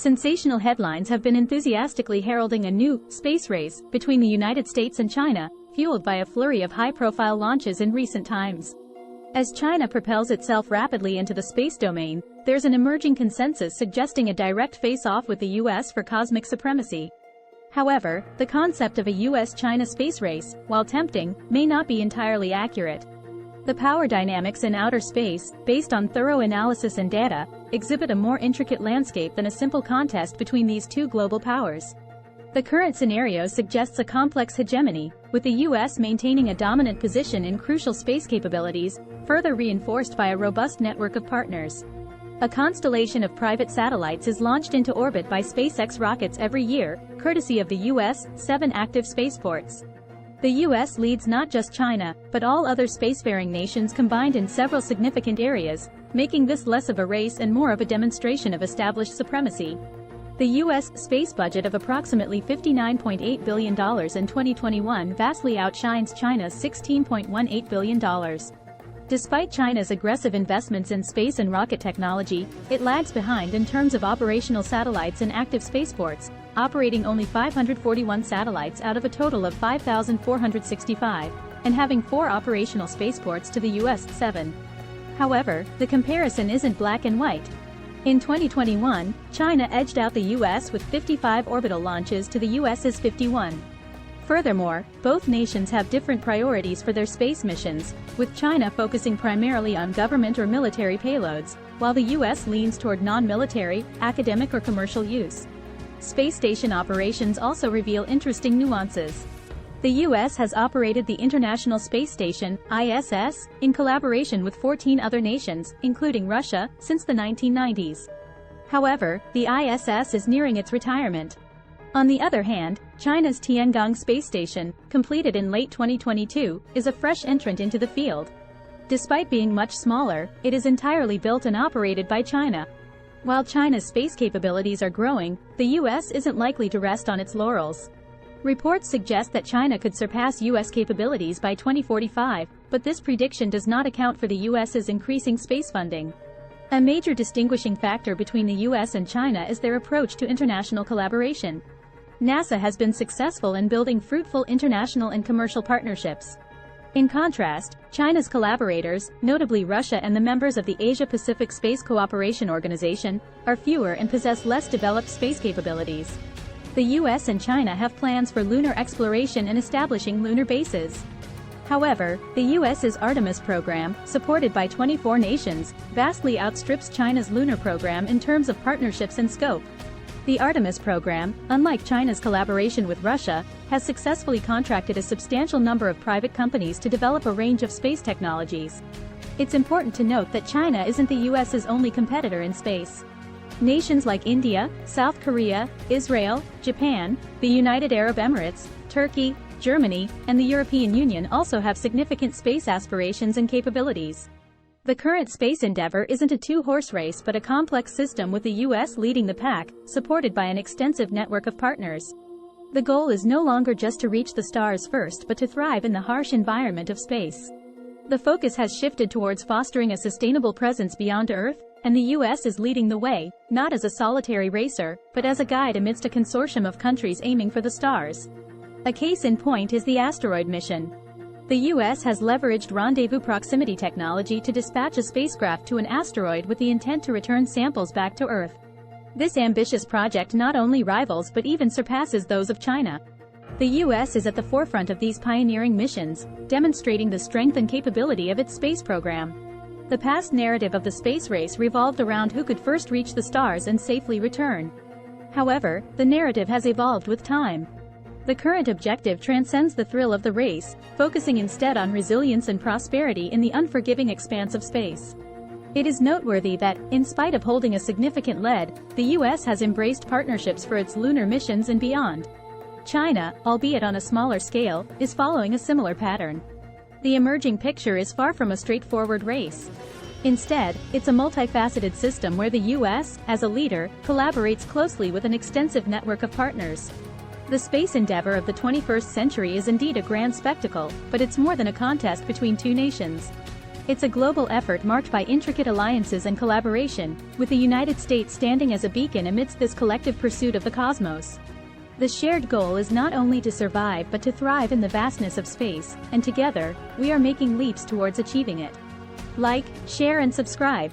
Sensational headlines have been enthusiastically heralding a new space race between the United States and China, fueled by a flurry of high-profile launches in recent times. As China propels itself rapidly into the space domain, there's an emerging consensus suggesting a direct face-off with the US for cosmic supremacy. However, the concept of a US-China space race, while tempting, may not be entirely accurate. The power dynamics in outer space, based on thorough analysis and data, exhibit a more intricate landscape than a simple contest between these two global powers. The current scenario suggests a complex hegemony, with the US maintaining a dominant position in crucial space capabilities, further reinforced by a robust network of partners. A constellation of private satellites is launched into orbit by SpaceX rockets every year, courtesy of the US, 7 active spaceports. The US leads not just China, but all other spacefaring nations combined in several significant areas, making this less of a race and more of a demonstration of established supremacy. The U.S. space budget of approximately $59.8 billion in 2021 vastly outshines China's $16.18 billion. Despite China's aggressive investments in space and rocket technology, it lags behind in terms of operational satellites and active spaceports, operating only 541 satellites out of a total of 5,465, and having 4 operational spaceports to the U.S. 7. However, the comparison isn't black and white. In 2021, China edged out the US with 55 orbital launches to the US's 51. Furthermore, both nations have different priorities for their space missions, with China focusing primarily on government or military payloads, while the US leans toward non-military, academic or commercial use. Space station operations also reveal interesting nuances. The U.S. has operated the International Space Station, ISS, in collaboration with 14 other nations, including Russia, since the 1990s. However, the ISS is nearing its retirement. On the other hand, China's Tiangong Space Station, completed in late 2022, is a fresh entrant into the field. Despite being much smaller, it is entirely built and operated by China. While China's space capabilities are growing, the U.S. isn't likely to rest on its laurels. Reports suggest that China could surpass U.S. capabilities by 2045, but this prediction does not account for the U.S.'s increasing space funding. A major distinguishing factor between the U.S. and China is their approach to international collaboration. NASA has been successful in building fruitful international and commercial partnerships. In contrast, China's collaborators, notably Russia and the members of the Asia-Pacific Space Cooperation Organization, are fewer and possess less developed space capabilities. The US and China have plans for lunar exploration and establishing lunar bases. However, the US's Artemis program, supported by 24 nations, vastly outstrips China's lunar program in terms of partnerships and scope. The Artemis program, unlike China's collaboration with Russia, has successfully contracted a substantial number of private companies to develop a range of space technologies. It's important to note that China isn't the US's only competitor in space. Nations like India, South Korea, Israel, Japan, the United Arab Emirates, Turkey, Germany, and the European Union also have significant space aspirations and capabilities. The current space endeavor isn't a two-horse race but a complex system with the US leading the pack, supported by an extensive network of partners. The goal is no longer just to reach the stars first but to thrive in the harsh environment of space. The focus has shifted towards fostering a sustainable presence beyond Earth, and the US is leading the way, not as a solitary racer, but as a guide amidst a consortium of countries aiming for the stars. A case in point is the asteroid mission. The US has leveraged rendezvous proximity technology to dispatch a spacecraft to an asteroid with the intent to return samples back to Earth. This ambitious project not only rivals but even surpasses those of China. The US is at the forefront of these pioneering missions, demonstrating the strength and capability of its space program. The past narrative of the space race revolved around who could first reach the stars and safely return. However, the narrative has evolved with time. The current objective transcends the thrill of the race, focusing instead on resilience and prosperity in the unforgiving expanse of space. It is noteworthy that, in spite of holding a significant lead, the US has embraced partnerships for its lunar missions and beyond. China, albeit on a smaller scale, is following a similar pattern. The emerging picture is far from a straightforward race. Instead, it's a multifaceted system where the US, as a leader, collaborates closely with an extensive network of partners. The space endeavor of the 21st century is indeed a grand spectacle, but it's more than a contest between two nations. It's a global effort marked by intricate alliances and collaboration, with the United States standing as a beacon amidst this collective pursuit of the cosmos. The shared goal is not only to survive but to thrive in the vastness of space, and together, we are making leaps towards achieving it. Like, share and subscribe.